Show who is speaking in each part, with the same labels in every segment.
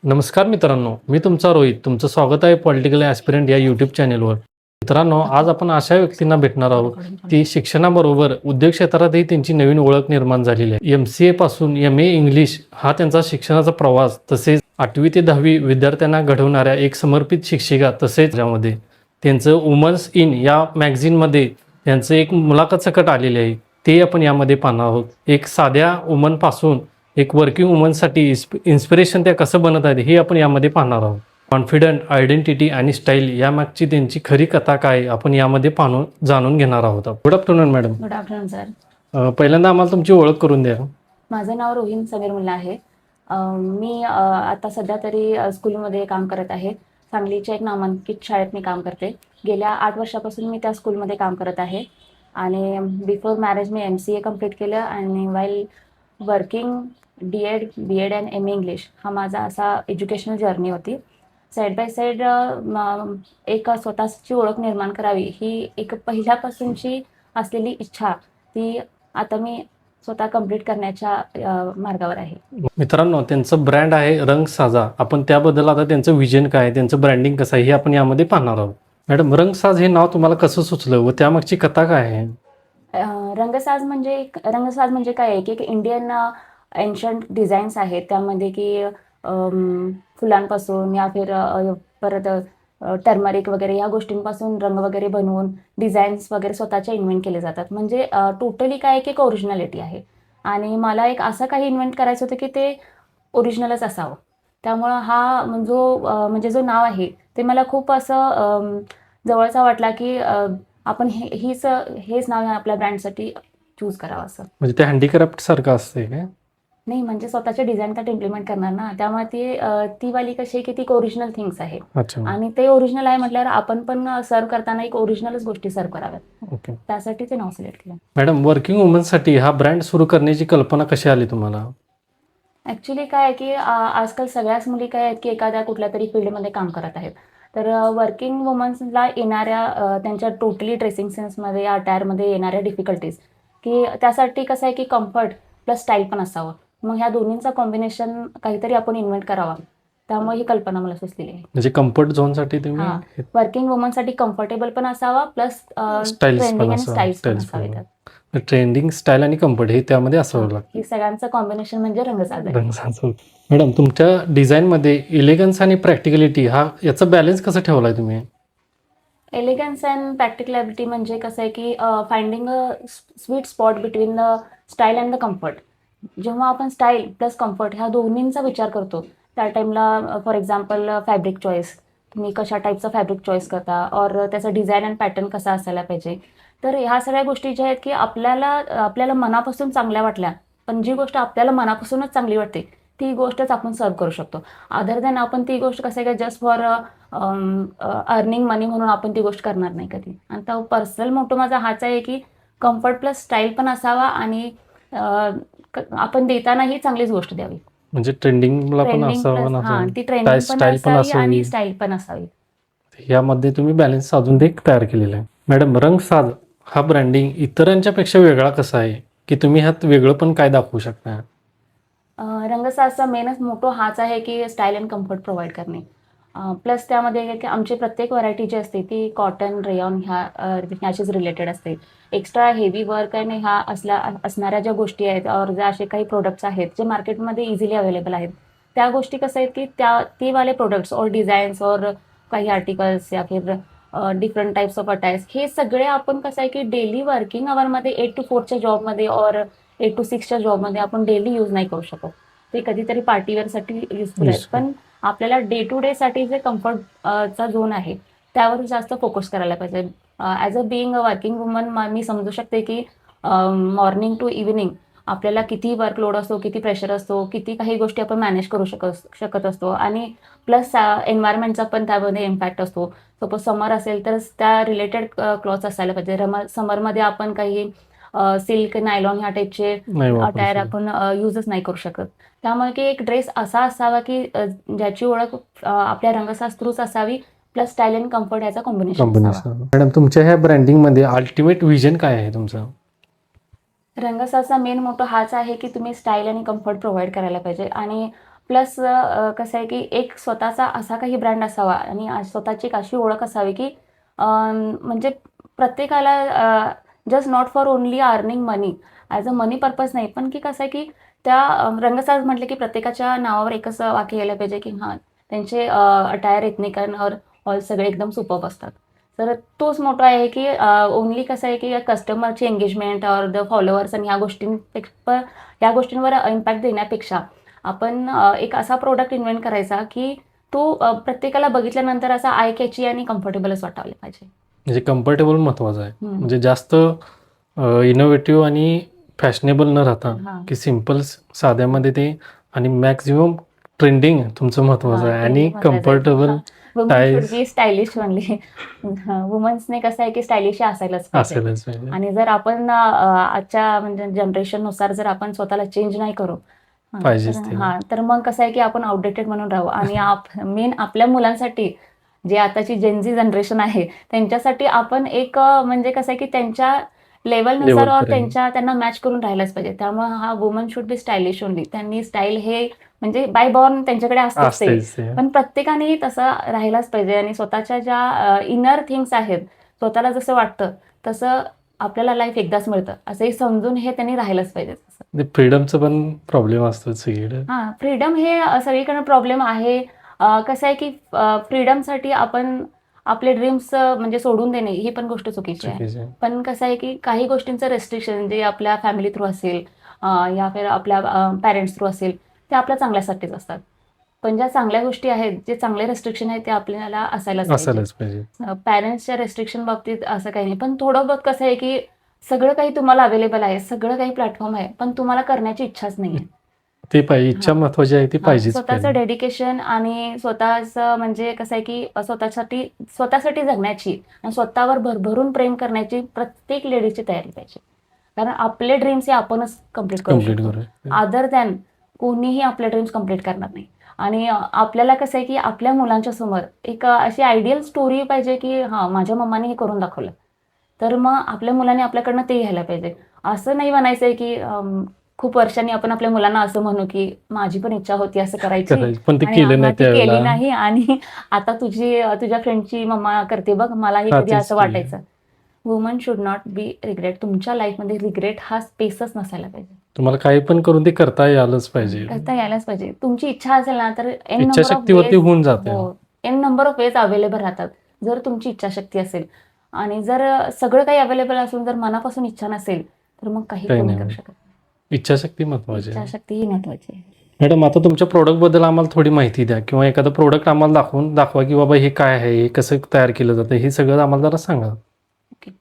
Speaker 1: नमस्कार मित्रांनो, मी तुमचा रोहित. तुमचं स्वागत आहे पॉलिटिकल ॲस्पिरंट या यूट्यूब चॅनलवर. मित्रांनो, आज आपण अशा व्यक्तींना भेटणार आहोत की शिक्षणाबरोबर उद्योग क्षेत्रातही त्यांची नवीन ओळख निर्माण झालेली आहे. MCA पासून MA इंग्लिश हा त्यांचा शिक्षणाचा प्रवास, तसेच 8वी ते 10वी विद्यार्थ्यांना घडवणाऱ्या एक समर्पित शिक्षिका, तसेच ज्यामध्ये त्यांचं वुमन्स इन या मॅगझिनमध्ये त्यांचं एक मुलाखत सकट आलेले आहे, ते आपण यामध्ये पाहणार आहोत. एक साध्या वुमनपासून एक वर्किंग वुमनसाठी इन्स्पिरेशन त्या कसं बनत आहेत हे आपण यामध्ये पाहणार आहोत. कॉन्फिडंट, आयडेंटिटी आणि स्टाईल यामागची त्यांची खरी कथा काय आपण यामध्ये जाणून घेणार आहोत. Good afternoon madam.
Speaker 2: Good afternoon sir.
Speaker 1: पहिल्यांदा आम्हाला तुमची ओळख करून द्या.
Speaker 2: माझं नाव रोहिन समीर मुल्ला आहे. मी आता सध्या तरी स्कूलमध्ये काम करत आहे. सांगलीच्या एक नामांकित शाळेत मी काम करते. गेल्या 8 वर्षापासून मी त्या स्कूलमध्ये काम करत आहे आणि बिफोर मॅरेज मी MCA कंप्लीट केलं आणि while working DEd, BEd and MA English हा माझा असा एज्युकेशनल जर्नी होती. साईड बाय साईड एक स्वतःची ओळख निर्माण करावी ही एक पहिल्यापासूनची असलेली इच्छा ती आता मी स्वतः कंप्लीट करण्याच्या मार्गावर आहे.
Speaker 1: मित्रांनो, त्यांचं ब्रँड आहे रंग साजा. आपण त्याबद्दल आता त्यांचं विजन काय आहे, त्यांचं ब्रँडिंग कसं आहे हे आपण यामध्ये पाहणार आहोत. मॅडम, रंगसाज हे नाव तुम्हाला कसं सुचलं व त्यामागची कथा काय आहे?
Speaker 2: रंगसाज म्हणजे काय आहे की एक इंडियन एन्शंट डिझाईन्स आहेत त्यामध्ये की फुलांपासून या फिर परत टर्मरिक वगैरे या गोष्टींपासून रंग वगैरे बनवून डिझाईन्स वगैरे स्वतःच्या इन्व्हेंट केले जातात. म्हणजे टोटली काय की एक ओरिजिनॅलिटी आहे आणि मला एक असं काही इन्व्हेंट करायचं होतं की ते ओरिजिनलच असावं. त्यामुळं हा म्हणजे जो नाव आहे ते मला खूप असं जवळचा वाटला की आपण हेच नाव आपल्या ब्रँडसाठी चूज करावं असं.
Speaker 1: म्हणजे ते हँडीक्राफ्ट सारखं असते काय?
Speaker 2: नाही, म्हणजे स्वतःच्या डिझाईन त्यात इम्प्लिमेंट करणार ना, त्यामुळे ती वाली कशी आहे की ती ओरिजिनल थिंग्स आहे आणि ते ओरिजिनल आहे म्हटल्यावर आपण पण सर्व करताना एक ओरिजिनलच गोष्टी सर्व कराव्यात.
Speaker 1: ओके,
Speaker 2: त्यासाठी ते नाव सिलेक्ट केलं.
Speaker 1: मॅडम, वर्किंग वुमनसाठी हा ब्रँड सुरू करण्याची कल्पना कशी आली तुम्हाला?
Speaker 2: ॲक्च्युली काय आहे की आजकाल सगळ्याच मुली काय आहेत की एखाद्या कुठल्या तरी फील्डमध्ये काम करत आहेत. तर वर्किंग वुमन्सला येणाऱ्या त्यांच्या टोटली ड्रेसिंग सेन्समध्ये अटायरमध्ये येणाऱ्या डिफिकल्टीज की त्यासाठी कसं आहे की कम्फर्ट प्लस स्टाईल पण असावं. मग ह्या दोन्हींचा कॉम्बिनेशन काहीतरी आपण इन्व्हेंट करावा. त्यामुळे ही कल्पना मला सुचलेली आहे.
Speaker 1: म्हणजे कम्फर्ट झोनसाठी तुम्ही
Speaker 2: वर्किंग वुमनसाठी कम्फर्टेबल पण असावा प्लस ट्रेंडिंग आणि स्टाईल्स पण असावे.
Speaker 1: ट्रेंडिंग, स्टाईल आणि कम्फर्ट हे त्यामध्ये असावं लागतं.
Speaker 2: हे सगळ्यांचं कॉम्बिनेशन म्हणजे रंगसाज आहे.
Speaker 1: मॅडम, तुमच्या डिझाईनमध्ये इलेगन्स आणि प्रॅक्टिकलिटी याचा बॅलन्स कसं ठेवलाय तुम्ही?
Speaker 2: एलिगन्स अँड प्रॅक्टिकलॅबिलिटी म्हणजे कसं आहे की finding a sweet spot between the style and the comfort. जेव्हा आपण स्टाईल प्लस कम्फर्ट ह्या दोन्हींचा विचार करतो त्या टाईमला फॉर एक्झाम्पल फॅब्रिक चॉईस, तुम्ही कशा टाईपचं फॅब्रिक चॉईस करता और त्याचा डिझाईन अँड पॅटर्न कसा असायला पाहिजे. तर ह्या सगळ्या गोष्टी ज्या आहेत की आपल्याला मनापासून चांगल्या वाटल्या, पण जी गोष्ट आपल्याला मनापासूनच चांगली वाटते ती गोष्टच आपण सर्व करू शकतो. अदर दॅन आपण ती गोष्ट कसं आहे का जस्ट फॉर अर्निंग मनी म्हणून आपण ती गोष्ट करणार नाही कधी. आणि तो पर्सनल मोटो माझा हाच आहे की कम्फर्ट प्लस स्टाईल पण असावा आणि आपण देतानाही चांगलीच गोष्ट द्यावी.
Speaker 1: म्हणजे ट्रेंडिंगला पण असावं ना,
Speaker 2: ती ट्रेंडिंग पण असावी आणि स्टाईल पण असावी.
Speaker 1: यामध्ये तुम्ही बॅलन्स साधून ते तयार केलेलं आहे. मॅडम, रंगसाज हा ब्रँडिंग इतरांच्या पेक्षा वेगळा कसा आहे की तुम्ही ह्यात वेगळं पण काय दाखवू शकता?
Speaker 2: रंगसाजचा मेनच मोटो हाच आहे की स्टाईल अँड कम्फर्ट प्रोव्हाइड करणे. प्लस त्यामध्ये की आमची प्रत्येक व्हरायटी जी असते ती कॉटन, रेयॉन ह्याशीच रिलेटेड असते. एक्स्ट्रा हेवी वर्क आणि असणाऱ्या ज्या गोष्टी आहेत और ज्या असे काही प्रोडक्ट्स आहेत जे मार्केटमध्ये इझिली अवेलेबल आहेत त्या गोष्टी कसं आहेत की ते वाले प्रोडक्ट्स और डिझाईन्स और काही आर्टिकल्स या फिर डिफरंट टाईप्स ऑफ अटायर्स हे सगळे आपण कसं आहे की डेली वर्किंग अवरमध्ये 8 to 4च्या जॉबमध्ये और 8 to 6च्या जॉबमध्ये आपण डेली यूज नाही करू शकत. ते कधीतरी पार्टीवेअरसाठी युजफुल आहेत, पण आपल्याला डे टू डे साठी जे कम्फर्टचा झोन आहे त्यावर जास्त फोकस करायला पाहिजे. As a being a working woman मी समजू शकते की मॉर्निंग टू इव्हिनिंग आपल्याला किती वर्कलोड असतो, किती प्रेशर असतो, किती काही गोष्टी आपण मॅनेज करू शकत असतो आणि प्लस एन्व्हायरमेंटचा पण त्यामध्ये इम्पॅक्ट असतो. सपोज समर असेल तर त्या रिलेटेड क्लॉथ्स असायला पाहिजे. समरमध्ये आपण काही सिल्क, नायलॉन ह्या टाईपचे अटायर आपण यूजच नाही करू शकत. त्यामुळे की एक ड्रेस असा असावा की ज्याची ओळख आपल्या रंगसाज थ्रूच असावी प्लस स्टाईल अँड कम्फर्ट याचा कॉम्बिनेशन असावा.
Speaker 1: मॅडम, तुमच्या ह्या ब्रँडिंगमध्ये अल्टिमेट विजन काय आहे तुमचं?
Speaker 2: रंगसाजचा मेन मोटो हाच आहे की तुम्ही स्टाईल आणि कम्फर्ट प्रोव्हाइड करायला पाहिजे आणि प्लस कसं आहे की एक स्वतःचा असा काही ब्रँड असावा आणि स्वतःची एक अशी ओळख असावी की म्हणजे प्रत्येकाला just not for only earning money as a money purpose नाही, पण की कसं आहे की त्या रंगसाज म्हटलं की प्रत्येकाच्या नावावर एकच वाक्य यायला पाहिजे की हां त्यांचे अटायर एथनिक और ऑल सगळे एकदम सुपर्ब असतात. तर तोच मोठा आहे की ओनली कसं आहे की कस्टमरची एंगेजमेंट और द फॉलोअर्स आणि ह्या गोष्टींवर इम्पॅक्ट देण्यापेक्षा आपण एक असा प्रोडक्ट इन्व्हेंट करायचा की तो प्रत्येकाला बघितल्यानंतर असा आय कॅची आणि कम्फर्टेबलच वाटायला पाहिजे.
Speaker 1: म्हणजे कम्फर्टेबल महत्वाचं आहे.
Speaker 2: हम्म.
Speaker 1: म्हणजे जास्त इनोव्हेटिव्ह आणि फॅशनेबल न राहता
Speaker 2: हां.
Speaker 1: की सिम्पल साध्यामध्ये ते आणि मॅक्झिमम ट्रेंडिंग तुमचं महत्वाचं आहे आणि comfortable
Speaker 2: woman should be stylish only. वुमन्सने कसं आहे की स्टायलिश असायलाच पाहिजे.
Speaker 1: असेलच पाहिजे.
Speaker 2: आणि जर आपण आजच्या म्हणजे जनरेशननुसार जर आपण स्वतःला चेंज नाही करू
Speaker 1: पाहिजेच ते.
Speaker 2: तर मग कसं आहे की आपण आउटडेटेड म्हणून राहू. आणि मेन आपल्या मुलांसाठी जे आताची जेनझी जनरेशन आहे त्यांच्यासाठी आपण एक म्हणजे कसं आहे की त्यांच्या लेवलनुसार
Speaker 1: लेवलपर्यंत.
Speaker 2: त्यांना मॅच करून राहायलाच पाहिजे. त्यामुळे हा woman should be stylish only. त्यांनी स्टाईल हे म्हणजे बाय बॉर्न त्यांच्याकडे असतेच ते,
Speaker 1: असतेच ते.
Speaker 2: पण प्रत्येकाने तसं राहायलाच पाहिजे. आणि स्वतःच्या ज्या इनर थिंग्स आहेत, स्वतःला जसं वाटतं तसं आपल्याला लाईफ एकदाच मिळतं असंही समजून हे त्यांनी राहायलाच पाहिजे.
Speaker 1: फ्रीडमचं पण प्रॉब्लेम असतो सगळीकडे.
Speaker 2: हां, फ्रीडम हे सगळीकडे प्रॉब्लेम आहे. कसं आहे की फ्रीडमसाठी आपण आपले ड्रीम्स म्हणजे सोडून देणे ही पण गोष्ट चुकीची आहे.
Speaker 1: चुकीचं आहे.
Speaker 2: पण कसं आहे की काही गोष्टींचं रेस्ट्रिक्शन जे आपल्या फॅमिली थ्रू असेल या फिर आपल्या पॅरेंट्स थ्रू असेल ते आपल्या चांगल्यासाठीच असतात. पण ज्या चांगल्या गोष्टी आहेत, जे चांगले रेस्ट्रिक्शन आहेत ते आपल्याला असायलाच
Speaker 1: पाहिजे.
Speaker 2: पॅरेंट्सच्या रेस्ट्रिक्शन बाबतीत असं काही नाही. पण थोडं बहुत कसं आहे की सगळं काही तुम्हाला अवेलेबल आहे, सगळं काही प्लॅटफॉर्म आहे, पण तुम्हाला करण्याची इच्छाच नाही आहे.
Speaker 1: ते पाहिजे. इच्छा महत्वाची आहे, ती पाहिजेच.
Speaker 2: स्वतःचं डेडिकेशन आणि स्वतःचं म्हणजे कसं आहे की स्वतःसाठी जगण्याची आणि स्वतःवर भरभरून प्रेम करण्याची प्रत्येक लेडीची तयारी पाहिजे. कारण आपले ड्रीम्स हे आपणच कम्प्लीट करू शकतो. अदर दॅन कोणीही आपले ड्रीम्स कम्प्लीट करणार नाही. आणि आपल्याला कसं आहे की आपल्या मुलांच्या समोर एक अशी आयडियल स्टोरी पाहिजे की हां माझ्या मम्माने हे करून दाखवलं, तर मग आपल्या मुलांनी आपल्याकडनं ते घ्यायला पाहिजे. असं नाही म्हणायचं आहे की खूप वर्षांनी आपण आपल्या मुलांना असं म्हणू की माझी पण इच्छा होती असं करायची,
Speaker 1: पण ते
Speaker 2: केली नाही आणि आता तुझ्या फ्रेंडची मम्मा करते बघ, मलाही कधी असं वाटायचं. Woman should not B regret. तुमच्या लाईफमध्ये रिग्रेट हा स्पेसच नसायला पाहिजे.
Speaker 1: तुम्हाला काही पण करून ते करता यायलाच पाहिजे.
Speaker 2: तुमची इच्छा असेल ना तर
Speaker 1: इच्छाशक्तीवरती होऊन जाते.
Speaker 2: N number of ways available राहतात जर तुमची इच्छाशक्ती असेल. आणि जर सगळं काही अवेलेबल असून जर मनापासून इच्छा नसेल तर मग काही कोणी करू शकत नाही.
Speaker 1: इच्छाशक्ती महत्वाची आहे.
Speaker 2: इच्छाशक्ती ही महत्वाची आहे.
Speaker 1: मॅडम, आता तुमच्या प्रोडक्ट बद्दल आम्हाला थोडी माहिती द्या, किंवा एखादं प्रोडक्ट आम्हाला दाखवा की बाबा हे काय आहे, हे कसं तयार केलं जातं, हे सगळं आम्हाला जरा सांगा.
Speaker 2: ओके.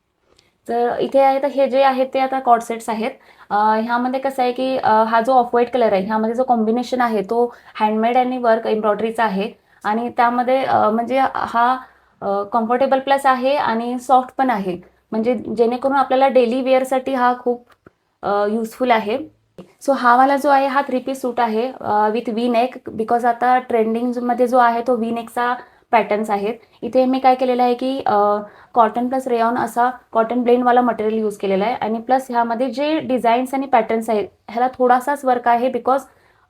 Speaker 2: तर इथे आहे तर हे जे आहेत ते आता कॉर्ड सेट्स आहेत. ह्यामध्ये कसं आहे की हा जो ऑफ व्हाईट कलर आहे ह्यामध्ये जो कॉम्बिनेशन आहे तो हँडमेड आणि वर्क एम्ब्रॉयडरीचा आहे. आणि त्यामध्ये म्हणजे हा कम्फर्टेबल प्लस आहे आणि सॉफ्ट पण आहे, म्हणजे जेणेकरून आपल्याला डेली वेअरसाठी हा खूप युजफुल आहे. सो हा वाला जो आहे हा 3 पीस सूट आहे विथ वी नेक, बिकॉज आता ट्रेंडिंगमध्ये जो आहे तो वी नेकचा पॅटर्न्स आहेत. इथे मी काय केलेलं आहे की कॉटन प्लस रेयॉन असा कॉटन ब्लेंडवाला मटेरियल यूज केलेला आहे. आणि प्लस ह्यामध्ये जे डिझाईन्स आणि पॅटर्न्स आहेत ह्याला थोडासाच वर्क आहे, बिकॉज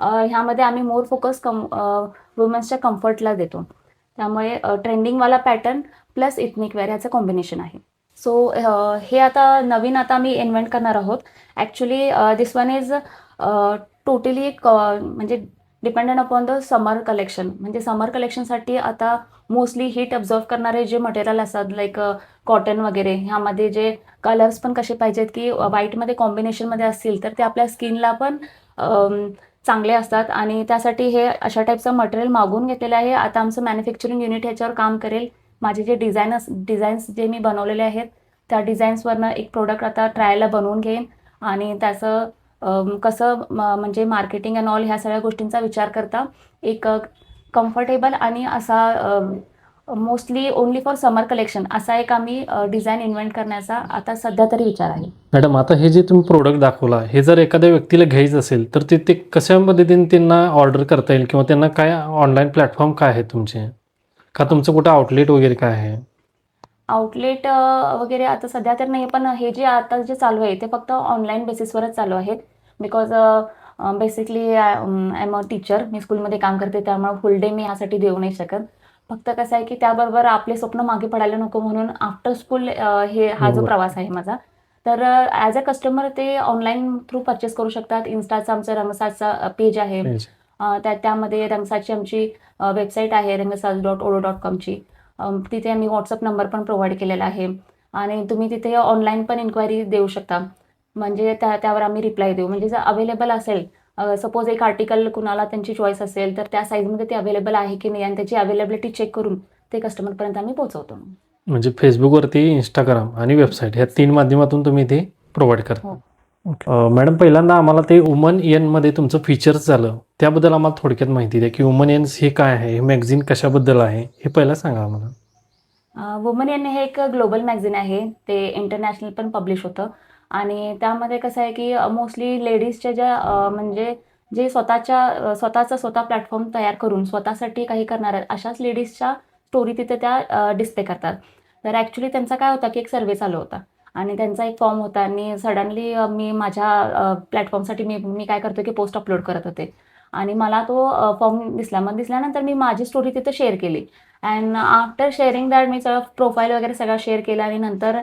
Speaker 2: ह्यामध्ये आम्ही मोर फोकस वुमन्सच्या कम्फर्टला देतो. त्यामुळे ट्रेंडिंगवाला पॅटर्न प्लस इथनिक वेअर ह्याचं कॉम्बिनेशन आहे. सो हे आता नवीन आम्ही इन्व्हेंट करणार आहोत. Actually this one is totally म्हणजे dependent upon the summer collection. म्हणजे समर कलेक्शनसाठी आता मोस्टली हीट अब्झॉर्व करणारे जे मटेरियल असतात लाईक कॉटन वगैरे, ह्यामध्ये जे कलर्स पण कसे पाहिजेत की व्हाईटमध्ये कॉम्बिनेशनमध्ये असतील तर ते आपल्या स्किनला पण चांगले असतात. आणि त्यासाठी हे अशा टाईपचं मटेरियल मागवून घेतलेलं आहे. आता आमचं मॅन्युफॅक्चरिंग युनिट ह्याच्यावर काम करेल. माझे जे डिझाईन्स जे मी बनवलेले आहेत त्या डिझाईन्सवरनं एक प्रोडक्ट आता ट्रायलला बनवून घेईन. आणि त्याचं कसं म्हणजे मार्केटिंग अँड ऑल ह्या सगळ्या गोष्टींचा विचार करता एक कम्फर्टेबल आणि असा mostly only for summer collection असा एक आम्ही डिझाईन इन्व्हेंट करण्याचा आता सध्या तरी विचार आहे.
Speaker 1: मॅडम, आता हे जे तुम्ही प्रोडक्ट दाखवला हे जर एखाद्या व्यक्तीला घ्यायचं असेल तर ते कशा पद्धतीने त्यांना ऑर्डर करता येईल, किंवा त्यांना काय ऑनलाईन प्लॅटफॉर्म काय आहे तुमचे, का तुमचं कुठं आउटलेट वगैरे काय आहे?
Speaker 2: आउटलेट वगैरे आता सध्या तर नाही, पण हे जे आता जे चालू आहे ते फक्त ऑनलाईन बेसिसवरच चालू आहेत. Because basically I am a teacher. मी स्कूलमध्ये काम करते, त्यामुळे फुल डे मी यासाठी देऊ नाही शकत. फक्त कसं आहे की त्याबरोबर आपले स्वप्न मागे पडायला नको म्हणून आफ्टर स्कूल हा जो
Speaker 1: बरोबर.
Speaker 2: प्रवास आहे माझा. तर ॲज अ कस्टमर ते ऑनलाईन थ्रू परचेस करू शकतात. इन्स्टाचा आमचा रंगसाजचा पेज आहे. त्यामध्ये रंगसाजची आमची वेबसाईट आहे rangsaaj.odo.com ची. तिथे आम्ही व्हॉट्सअप नंबर पण प्रोव्हाइड केलेला आहे आणि तुम्ही तिथे ऑनलाईन पण इन्क्वायरी देऊ शकता. म्हणजे त्यावर आम्ही रिप्लाय देऊ. म्हणजे जर अवेलेबल असेल, सपोज एक आर्टिकल कुणाला त्यांची चॉईस असेल, तर त्या साईजमध्ये ते अवेलेबल आहे की नाही आणि त्याची अवेलेबिलिटी चेक करून ते कस्टमरपर्यंत आम्ही पोहोचवतो.
Speaker 1: म्हणजे फेसबुकवरती, इंस्टाग्राम आणि वेबसाईट ह्या 3 माध्यमातून तुम्ही ते प्रोव्हाइड करता.
Speaker 2: हो.
Speaker 1: मॅडम, पहिल्यांदा आम्हाला ते वुमन एनमध्ये तुमचं फीचर्स झालं, त्याबद्दल आम्हाला थोडक्यात माहिती द्या की वुमन एन्स हे काय आहे, हे मॅगझिन कशाबद्दल आहे, हे पहिलं सांगा आम्हाला.
Speaker 2: वुमन एन हे एक ग्लोबल मॅगझिन आहे. ते इंटरनॅशनल पण पब्लिश होतं आणि त्यामध्ये कसं आहे की मोस्टली लेडीजच्या ज्या म्हणजे जे स्वतःचा प्लॅटफॉर्म तयार करून स्वतःसाठी काही करणाऱ्या अशाच लेडीजच्या स्टोरी तिथे त्या डिस्प्ले करतात. तर ॲक्च्युली त्यांचा काय होता की एक सर्व्हे चालू होता आणि त्यांचा एक फॉर्म होता आणि सडनली मी माझ्या प्लॅटफॉर्मसाठी मी काय करतो की पोस्ट अपलोड करत होते आणि मला तो फॉर्म दिसला. मग दिसल्यानंतर मी माझी स्टोरी तिथे शेअर केली अँड आफ्टर शेअरिंग दॅट मी सगळं प्रोफाईल वगैरे सगळं शेअर केलं आणि नंतर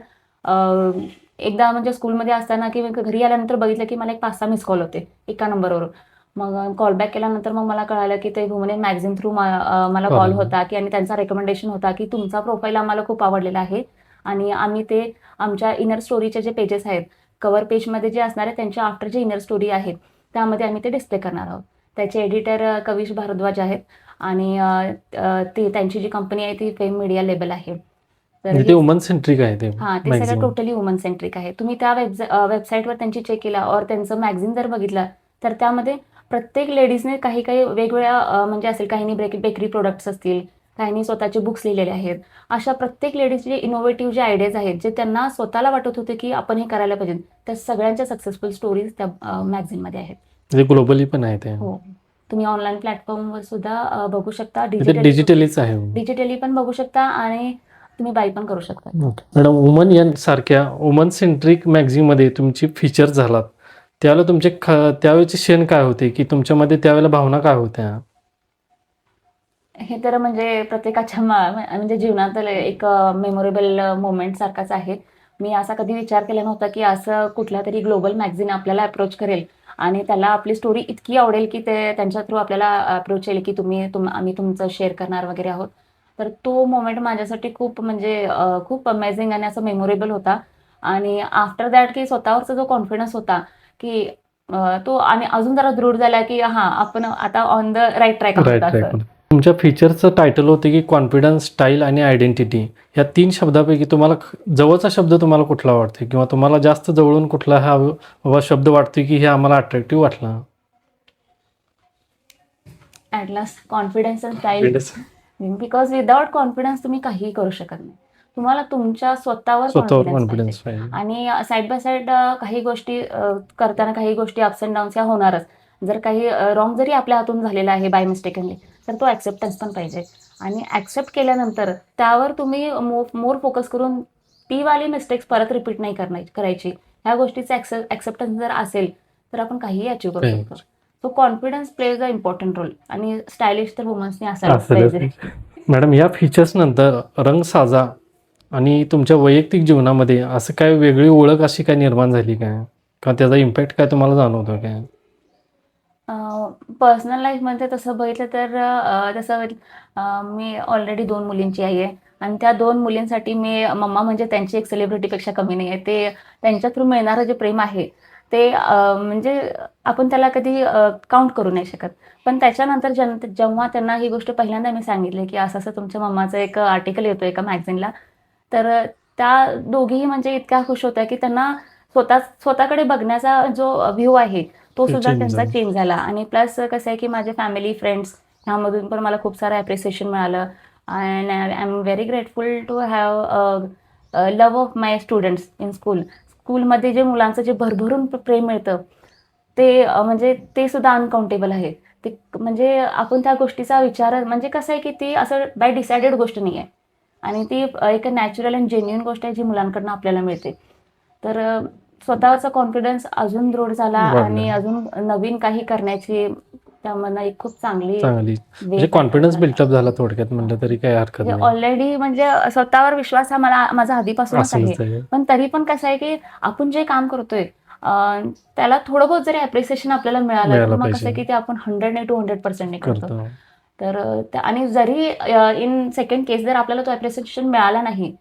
Speaker 2: एकदा म्हणजे स्कूलमध्ये असताना की घरी आल्यानंतर बघितलं की मला एक 5-6 मिस कॉल होते एका नंबरवरून. मग कॉल बॅक केल्यानंतर मग मला कळालं की ते वुमन इन मॅगझिन थ्रू मला कॉल होता की आणि त्यांचा रेकमेंडेशन होता की तुमचा प्रोफाईल आम्हाला खूप आवडलेला आहे आणि आम्ही ते आमच्या इनर स्टोरीचे जे पेजेस आहेत, कव्हर पेजमध्ये जे असणार आहे त्यांच्या आफ्टर जे इनर स्टोरी आहेत त्यामध्ये आम्ही ते डिस्प्ले करणार आहोत. त्याचे एडिटर कविश भारद्वाज आहेत आणि ती त्यांची जी कंपनी आहे ती फेम मीडिया लेबल आहे. तर
Speaker 1: म्हणजे ते वुमन सेंट्रिक आहे ते
Speaker 2: हां, ते सगळं
Speaker 1: मॅगझिन.
Speaker 2: टोटली वुमन सेंट्रिक आहे. तुम्ही त्या वेबसाईटवर त्यांची चेक केला और त्यांचं मॅगझिन जर बघितलं तर त्यामध्ये प्रत्येक लेडीजने काही वेगवेगळ्या म्हणजे असेल, काहींनी बेकरी प्रोडक्ट्स असतील, काहींनी स्वतःचे बुक्स लिहिलेले आहेत. अशा प्रत्येक लेडीजचे इनोव्हेटिव्ह जे आयडियाज आहेत, जे त्यांना स्वतःला वाटत होते की आपण हे करायला पाहिजे, त्या सगळ्यांच्या सक्सेसफुल स्टोरीज त्या मॅगझिनमध्ये आहेत.
Speaker 1: म्हणजे ग्लोबली पण आहे ते.
Speaker 2: हो. तुम्ही ऑनलाईन प्लॅटफॉर्मवर सुद्धा बघू शकता.
Speaker 1: ते डिजिटलीच आहे.
Speaker 2: डिजिटली पण बघू शकता आणि तुम्ही बाय पण करू शकता.
Speaker 1: मॅडम, वुमन एन सारख्या वुमन सेंट्रिक मॅगझिनमध्ये तुमची फीचर झालात, त्यावेळेला तुमचे त्यावेळेचे क्षण काय होते की तुमच्यामध्ये त्यावेळेला भावना काय होत्या?
Speaker 2: हे तर म्हणजे प्रत्येकाच्या म्हणजे जीवनातलं एक मेमोरेबल मोमेंट सारखाच आहे. मी असा कधी विचार केला नव्हता की असं कुठला तरी ग्लोबल मॅगझिन आपल्याला अप्रोच करेल आणि त्याला आपली स्टोरी इतकी आवडेल की ते त्यांच्या थ्रू आपल्याला अप्रोच येईल की आम्ही तुमचं शेअर करणार वगैरे आहोत. तर तो मोमेंट माझ्यासाठी खूप म्हणजे खूप अमेझिंग आणि असं मेमोरेबल होता आणि आफ्टर दॅट की स्वतःवरचा जो कॉन्फिडन्स होता की तो आणि अजून जरा दृढ झाला की हां, आपण आता ऑन द राईट ट्रॅक आहोत असं.
Speaker 1: तुमच्या फीचरचं टायटल होते की कॉन्फिडन्स, स्टाईल आणि आयडेंटिटी. या 3 शब्दापैकी तुम्हाला जवळचा शब्द तुम्हाला कुठला वाटतो किंवा तुम्हाला जास्त जवळून कुठला हा शब्द वाटतोय की हे आम्हाला अट्रॅक्टिव्ह वाटला?
Speaker 2: At last confidence and style. Because without confidence तुम्ही काहीही करू शकत नाही. तुम्हाला तुमच्या स्वतःवर कॉन्फिडन्स पाहिजे आणि साईड बाय साईड काही गोष्टी करताना काही गोष्टी अप्स अँड डाऊन्स ह्या होणारच. जर काही रॉंग जरी आपल्या हातून झालेला आहे बाय मिस्टेकनली, तर तो ॲक्सेप्टन्स पण पाहिजे आणि ॲक्सेप्ट केल्यानंतर त्यावर तुम्ही मोर फोकस करून ती वाली मिस्टेक्स परत रिपीट नाही करायची. ह्या गोष्टीचा ॲक्सेप्टन्स जर असेल तर आपण काहीही अचीव्ह करू शकतो. So confidence plays a important role आणि स्टायलिश तर वुमन्सनी असायलाच पाहिजे.
Speaker 1: मॅडम, या फीचर्स नंतर रंगसाजा आणि तुमच्या वैयक्तिक जीवनामध्ये असं काय वेगळी ओळख अशी काय निर्माण झाली काय? का त्याचा इम्पॅक्ट काय तुम्हाला जाणवतो काय?
Speaker 2: पर्सनल लाईफमध्ये तसं बघितलं तर मी ऑलरेडी 2 मुलींची आई आहे आणि त्या 2 मुलींसाठी मी मम्मा म्हणजे त्यांची एक सेलिब्रिटीपेक्षा कमी नाही आहे. ते त्यांच्या थ्रू मिळणारं जे प्रेम आहे ते म्हणजे आपण त्याला कधी काउंट करू नाही शकत. पण त्याच्यानंतर जेव्हा त्यांना ही गोष्ट पहिल्यांदा मी सांगितली की असं तुमच्या मम्माचं एक आर्टिकल येतो एका मॅगझिनला, तर त्या दोघीही म्हणजे इतक्या खुश होत्या की त्यांना स्वतःकडे बघण्याचा जो व्ह्यू आहे तो सुद्धा त्यांचा चेंज झाला आणि प्लस कसं आहे की माझे फॅमिली, फ्रेंड्स ह्यामधून पण मला खूप सारं ॲप्रिसिएशन मिळालं and I am very grateful to have love of my students in school. स्कूलमध्ये जे मुलांचं जे भरभरून प्रेम मिळतं ते म्हणजे ते सुद्धा अनकाउंटेबल आहे. ते म्हणजे आपण त्या गोष्टीचा विचार म्हणजे कसं आहे की ती असं बाय डिसायडेड गोष्ट नाही आहे आणि ती एक नॅचरल अँड जेन्युइन गोष्ट आहे जी मुलांकडनं आपल्याला मिळते. तर स्वतःचा कॉन्फिडन्स अजून दृढ झाला
Speaker 1: वाढला.
Speaker 2: आणि अजून नवीन काही करण्याची त्यामधनं एक खूप चांगली
Speaker 1: म्हणजे कॉन्फिडन्स बिल्टअप झाला थोडक्यात म्हणलं तरी काही हरकत नाही.
Speaker 2: ऑलरेडी म्हणजे स्वतःवर विश्वास हा माझा आधीपासूनच आहे.
Speaker 1: असंच आहे.
Speaker 2: पण तरी पण कसं आहे की आपण जे काम करतोय त्याला थोडं बहुत जरी अप्रिसिएशन आपल्याला मिळालं तर मग कसं आहे की ते आपण 100 to 100% करतो. तर आणि जरी इन सेकंड केस जर आपल्याला तो अप्रिसिएशन मिळाला नाही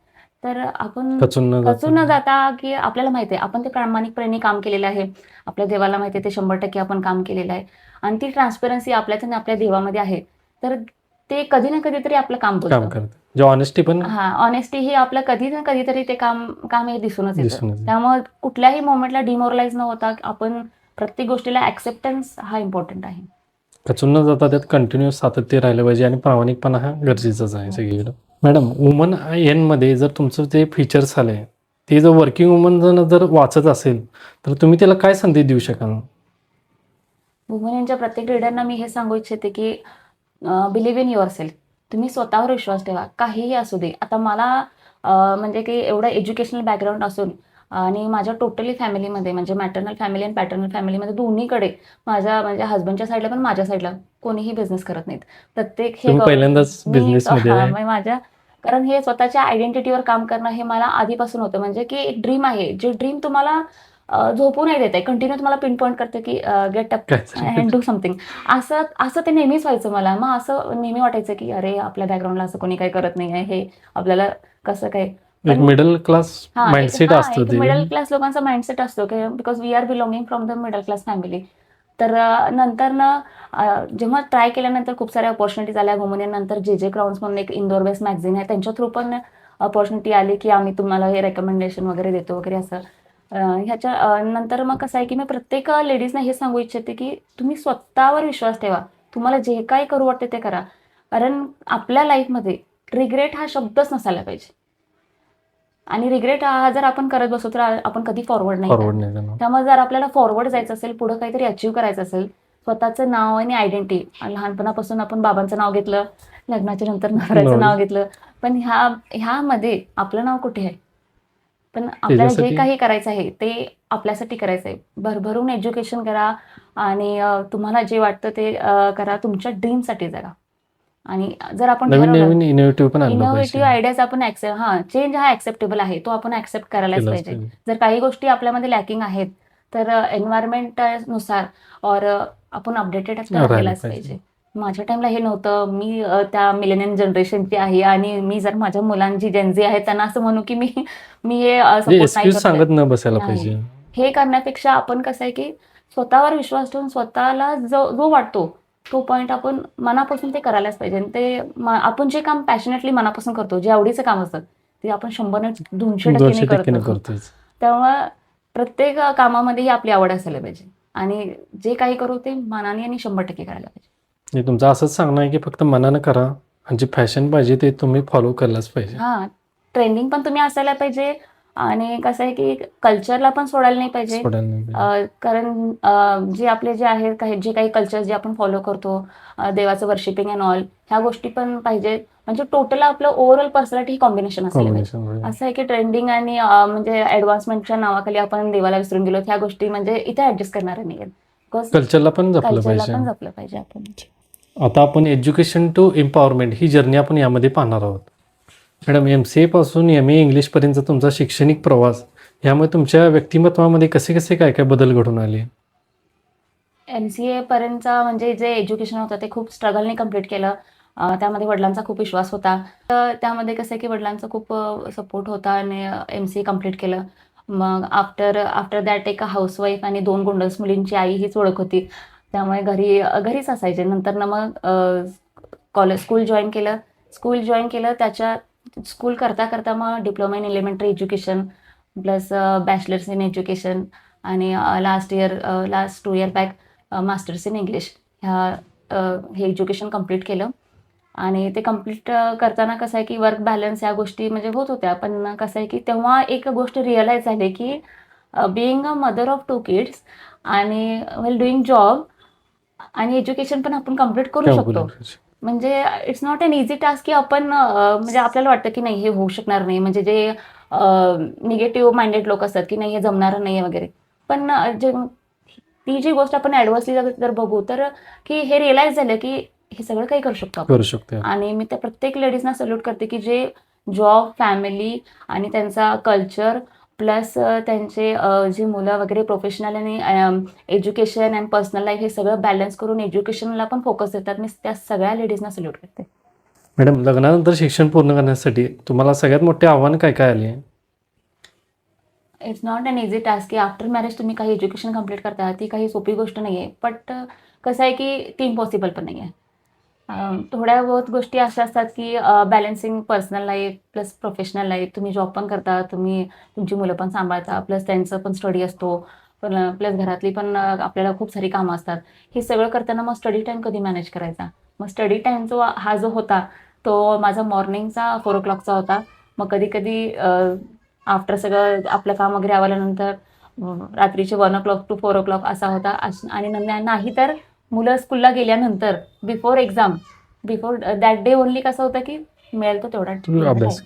Speaker 2: तर आपण खचून न जाता की आपल्याला माहिती आहे आपण ते प्रामाणिकपणे काम केलेलं आहे. आपल्या देवाला माहिती आहे ते 100% आपण काम केलेलं आहे आणि ती ट्रान्सपरन्सी आपल्यात आणि आपल्या देवामध्ये आहे. तर ते कधी ना कधीतरी आपलं काम बोलतं.
Speaker 1: ऑनेस्टी पण
Speaker 2: ऑनेस्टी ही आपलं कधी ना कधीतरी ते काम हे दिसूनच येतं. त्यामुळे कुठल्याही मोमेंटला डिमोरलाइज न होता आपण प्रत्येक गोष्टीला ऍक्सेप्टन्स हा इम्पॉर्टंट आहे.
Speaker 1: खचून न जाता त्यात कंटिन्युअस सातत्य राहिलं पाहिजे आणि प्रामाणिकपणा हा गरजेचाच आहे सगळीकडे. मॅडम, वुमन एन मध्ये जर तुमचं जे फीचर्स आले ते जर वर्किंग वुमन जर वाचत असेल तर तुम्ही त्याला काय संदेश देऊ शकाल?
Speaker 2: वुमन एनच्या प्रत्येक रीडरना मी हे सांगू इच्छिते की बिलीव्ह इन युअर सेल्फ. तुम्ही स्वतःवर विश्वास ठेवा, काहीही असू दे. आता मला म्हणजे की एवढं एज्युकेशनल बॅकग्राऊंड असून आणि माझ्या टोटली फॅमिलीमध्ये म्हणजे मॅटर्नल फॅमिली आणि पॅटर्नल फॅमिलीमध्ये दोन्हीकडे माझ्या म्हणजे हजबंडच्या साईडला पण माझ्या साईडला कोणीही बिझनेस करत नाहीत. प्रत्येक हे
Speaker 1: पहिल्यांदाच बिझनेसमध्ये
Speaker 2: माझ्या कारण हे स्वतःच्या आयडेंटिटीवर काम करणं हे मला आधीपासून होतं. म्हणजे की एक ड्रीम आहे, जे ड्रीम तुम्हाला झोपू नाही देत आहे, कंटिन्यू तुम्हाला पिन पॉईंट करते की get up and do something. असं ते नेहमीच व्हायचं मला. मग असं नेहमी वाटायचं की अरे आपल्या बॅकग्राऊंडला असं कोणी काही करत नाही आहे, हे आपल्याला कसं काय.
Speaker 1: मिडल क्लास माइंडसेट असतो.
Speaker 2: मिडल क्लास लोकांचा माइंडसेट असतो की because we are belonging from the middle class family. तर नंतर जेव्हा ट्राय केल्यानंतर खूप साऱ्या अपॉर्च्युनिटीज आल्या. वुमन नंतर जे क्राउन्स म्हणून एक इंदोर बेस्ड मॅगझिन आहे, त्यांच्या थ्रू पण अपॉर्च्युनिटी आली की आम्ही तुम्हाला हे रेकमेंडेशन वगैरे देतो वगैरे असं. ह्याच्या नंतर मग कसं आहे की मी प्रत्येक लेडीजना हे सांगू इच्छिते की तुम्ही स्वतःवर विश्वास ठेवा. तुम्हाला जे काही करू वाटते ते करा. कारण आपल्या लाईफमध्ये रिग्रेट हा शब्दच नसायला पाहिजे. आणि रिग्रेट हा जर आपण करत बसलो तर आपण कधी फॉरवर्ड नाही. त्यामुळे जर आपल्याला फॉरवर्ड जायचं असेल, पुढे काहीतरी अचीव्ह करायचं असेल, स्वतःचं नाव आणि आयडेंटिटी. लहानपणापासून आपण बाबांचं नाव घेतलं, लग्नाच्या नंतर नवऱ्याचं नाव घेतलं, पण ह्यामध्ये आपलं नाव कुठे आहे? पण आपल्याला जे काही करायचं आहे ते आपल्यासाठी करायचं आहे. भरभरून एज्युकेशन करा आणि तुम्हाला जे वाटतं ते करा. तुमच्या ड्रीमसाठी जगा. आणि जर आपण इनोव्हेटिव्ह आयडियाज आपण चेंज हा ऍक्सेप्टेबल आहे, तो आपण ऍक्सेप्ट करायलाच पाहिजे. जर काही गोष्टी आपल्यामध्ये लॅकिंग आहेत तर एन्व्हायरमेंट नुसार आपण अपडेटेड राहायलाच पाहिजे. माझ्या टाइमला हे नव्हतं. मी त्या मिलेनियम जनरेशनची आहे आणि मी जर माझ्या मुलांची जेनझी आहे त्यांना असं म्हणू की मी हे
Speaker 1: सांगत न बसायला पाहिजे.
Speaker 2: हे करण्यापेक्षा आपण कसं आहे की स्वतःवर विश्वास ठेवून स्वतःला जो वाटतो तो पॉईंट आपण मनापासून ते करायलाच पाहिजे. ते आपण जे काम पॅशनेटली मनापासून करतो, जे आवडीचं काम असतं ते आपण 100-200% करतो. त्यामुळे प्रत्येक कामामध्ये ही आपली आवड असायला पाहिजे आणि जे काही करू ते मनाने आणि 100% करायला पाहिजे.
Speaker 1: तुमचं असंच सांगणं आहे की फक्त मनानं करा आणि जे फॅशन पाहिजे ते तुम्ही फॉलो करायलाच पाहिजे.
Speaker 2: ट्रेंडिंग पण तुम्ही असायला पाहिजे आणि कसं आहे की कल्चरला पण सोडायला नाही पाहिजे. कारण जे आपले जे आहेत जे काही कल्चर जे आपण फॉलो करतो, देवाचं वर्शिपिंग अँड ऑल, ह्या गोष्टी पण पाहिजे. म्हणजे टोटल आपलं ओव्हरऑल पर्सनॅलिटी ही कॉम्बिनेशन असलं पाहिजे. असं आहे की ट्रेंडिंग आणि म्हणजे ऍडव्हान्समेंटच्या नावाखाली आपण देवाला विसरून गेलो, ह्या गोष्टी म्हणजे इथे ऍडजस्ट करणार नाही.
Speaker 1: कल्चरला पण जपलं
Speaker 2: पाहिजे आपण.
Speaker 1: आता आपण एज्युकेशन टू एम्पॉवरमेंट ही जर्नी आपण यामध्ये पाहणार आहोत. मॅडम, MCA पासून MA इंग्लिश पर्यंत तुमचा शैक्षणिक प्रवास, यामुळे तुमच्या व्यक्तिमत्वामध्ये कसे काय बदल घडून आले?
Speaker 2: MCA पर्यंतचा म्हणजे जे एज्युकेशन होतं ते खूप स्ट्रगलने कम्प्लीट केलं. त्यामध्ये वडिलांचा खूप विश्वास होता. तर त्यामध्ये कसं आहे की वडिलांचा खूप सपोर्ट होता आणि MCA कम्प्लीट केलं. मग आफ्टर दॅट एक हाऊसवाईफ आणि 2 गोंडस मुलींची आई हीच ओळख होती. त्यामुळे घरीच असायचे. नंतर कॉलेज स्कूल जॉईन केलं. त्याच्या स्कूल करता मग diploma in elementary education plus bachelors in education आणि last 2 year back masters in English हे एज्युकेशन कम्प्लीट केलं. आणि ते कम्प्लीट करताना कसं आहे की वर्क बॅलन्स ह्या गोष्टी म्हणजे होत होत्या. पण कसं आहे की तेव्हा एक गोष्ट रिअलाइज झाली की being a mother of 2 kids आणि वेल डुईंग जॉब आणि एज्युकेशन पण आपण कम्प्लीट करू शकतो. म्हणजे it's not an easy task की आपण म्हणजे आपल्याला वाटतं की नाही हे होऊ शकणार नाही. म्हणजे जे निगेटिव्ह माइंडेड लोक असतात की नाही हे जमणारं नाही आहे वगैरे. पण ती जी गोष्ट आपण ॲडव्हर्सली जर बघू तर की हे रिअलाईज झालं की हे सगळं काही करू शकतो आपण.
Speaker 1: करू शकते.
Speaker 2: आणि मी त्या प्रत्येक लेडीजना सल्यूट करते की जे जॉब, फॅमिली आणि त्यांचा कल्चर प्लस त्यांचे जी मुलं वगैरे प्रोफेशनल आणि एज्युकेशन अँड पर्सनल लाईफ हे सगळं बॅलन्स करून एज्युकेशनला पण फोकस देतात. मी त्या सगळ्या लेडीजना सल्यूट करते.
Speaker 1: मॅडम, लग्नानंतर शिक्षण पूर्ण करण्यासाठी तुम्हाला सगळ्यात मोठे आव्हान काय काय आले?
Speaker 2: It's not an easy task की आफ्टर मॅरेज तुम्ही काही एज्युकेशन कंप्लीट करता. ती काही सोपी गोष्ट नाही आहे. बट कसं आहे की ती इम्पॉसिबल पण नाही आहे. थोड्या बहुत गोष्टी अशा असतात की balancing personal life plus professional life. तुम्ही जॉब पण करता, तुम्ही तुमची मुलं पण सांभाळता, प्लस त्यांचं पण स्टडी असतो, पण प्लस घरातली पण आपल्याला खूप सारी कामं असतात. हे सगळं करताना मग स्टडी टाईम कधी मॅनेज करायचा? मग स्टडी टाईम हा जो होता तो माझा मॉर्निंगचा 4 o'clockचा होता. मग कधी कधी आफ्टर सगळं आपलं काम वगैरे आवरल्यानंतर रात्रीचे 1 o'clock to 4 o'clock असा होता. आणि नाही तर मुलं स्कूलला गेल्यानंतर before exam, before that day only कसं होतं की मिळेल तो तेवढा
Speaker 1: अभ्यास.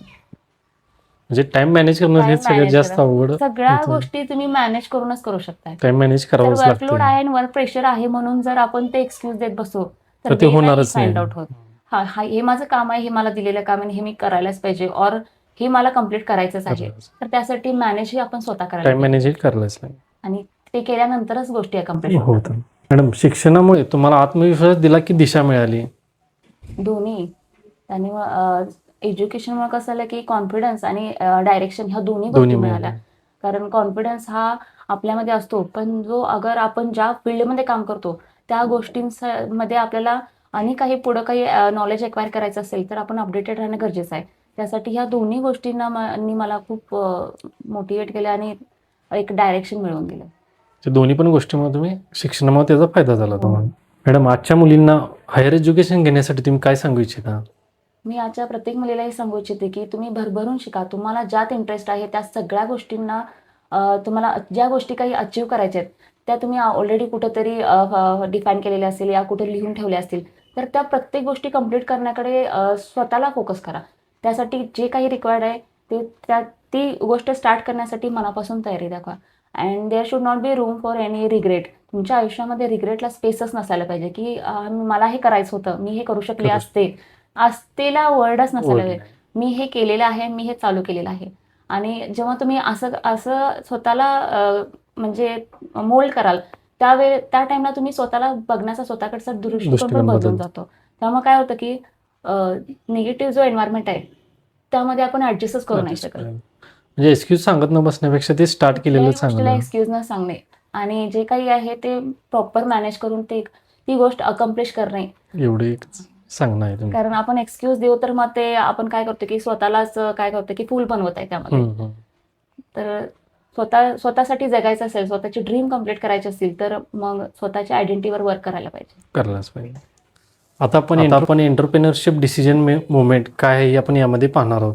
Speaker 1: म्हणजे टाइम मॅनेज करणं हे सगळ्यात जास्त अवघड.
Speaker 2: सगळ्या गोष्टी तुम्ही मॅनेज करूनच करू शकता.
Speaker 1: टाइम मॅनेज
Speaker 2: तर
Speaker 1: करावंच
Speaker 2: वर्कलोड
Speaker 1: लागतं.
Speaker 2: आहे आणि वर्क प्रेशर आहे म्हणून जर आपण ते एक्सक्यूज देत बसू
Speaker 1: तर ते
Speaker 2: way
Speaker 1: होणारच
Speaker 2: फाइंड
Speaker 1: नाही.
Speaker 2: आउट होत. हा हे माझं काम आहे, हे मला दिलेलं काम आहे, हे मी करायलाच पाहिजे, और हे मला कम्प्लीट करायचंच आहे. तर त्यासाठी मॅनेज हे आपण स्वतः करायला
Speaker 1: टाइम
Speaker 2: पाहिजे.
Speaker 1: मॅनेज करायलाच नाही.
Speaker 2: आणि ते केल्यानंतरच गोष्टी कम्प्लीट
Speaker 1: होतं. मॅडम, शिक्षणामुळे तुम्हाला आत्मविश्वास दिला की दिशा मिळाली?
Speaker 2: दोन्ही. आणि एज्युकेशनमुळे कसं झालं की कॉन्फिडन्स आणि डायरेक्शन ह्या दोन्ही गोष्टी मिळाल्या. कारण कॉन्फिडन्स हा आपल्यामध्ये असतो, पण जो अगर आपण ज्या फील्डमध्ये काम करतो त्या गोष्टींमध्ये आपल्याला आणि काही पुढं काही नॉलेज एक्वायर करायचं असेल तर आपण अपडेटेड राहणं गरजेचं आहे. त्यासाठी ह्या दोन्ही गोष्टींना मला खूप मोटिवेट केलं आणि एक डायरेक्शन मिळवून दिलं.
Speaker 1: दोन्ही पण गोष्टींमध्ये तुम्ही शिक्षणामुळे त्याचा फायदा झाला तुम्हाला. मॅडम, आजच्या मुलींना हायर एज्युकेशन घेण्यासाठी तुम्ही काय सांगू इच्छिता?
Speaker 2: मी आजच्या प्रत्येक मुलीला हे सांगू इच्छिते की तुम्ही भरभरून शिका. तुम्हाला ज्यात इंटरेस्ट आहे त्या सगळ्या गोष्टींना तुम्हाला ज्या गोष्टी काही अचीव करायच्या आहेत त्या तुम्ही ऑलरेडी कुठेतरी डिफाईन केलेल्या असतील या कुठे लिहून ठेवल्या असतील तर त्या प्रत्येक गोष्टी कंप्लीट करण्याकडे स्वतःला फोकस करा. त्यासाठी जे काही रिक्वायर्ड आहे ती गोष्ट स्टार्ट करण्यासाठी मनापासून तयारी दाखवा. And there should not be room for any regret. तुमच्या आयुष्यामध्ये रिग्रेटला स्पेसच नसायला पाहिजे की मला हे करायचं होतं, मी हे करू शकले असते. असतेला वर्डच नसायला पाहिजे. मी हे केलेलं आहे, मी हे चालू केलेलं आहे. आणि जेव्हा तुम्ही असं स्वतःला म्हणजे मोल्ड कराल त्या टाइमला तुम्ही स्वतःला बघण्याचा स्वतःकडचा दृष्टिकोन पण बदलून जातो. त्यामुळे काय होतं की निगेटिव्ह जो एन्व्हायरमेंट आहे त्यामध्ये आपण ऍडजस्टच करू नाही शकत.
Speaker 1: म्हणजे एक्सक्यूज सांगत न बसण्यापेक्षा ते स्टार्ट केलेलं चांगलं.
Speaker 2: एक्सक्यूज न सांगणे आणि जे काही आहे ते प्रॉपर मॅनेज करून ती गोष्ट अकम्प्लिश करणे
Speaker 1: एवढे सांगणं आहे तुम्ही.
Speaker 2: कारण आपण एक्सक्यूज देऊ तर मग ते आपण काय करतो की स्वतःलाच काय करतो की फूल बनवत आहे त्यामध्ये. तर स्वतःसाठी जगायचं असेल, स्वतःची ड्रीम कम्प्लीट करायची असतील तर मग स्वतःच्या आयडेंटिटीवर वर्क करायला पाहिजे.
Speaker 1: आता आपण एंटरप्रेन्योरशिप डिसिजन मुवमेंट काय आहे आपण यामध्ये पाहणार आहोत.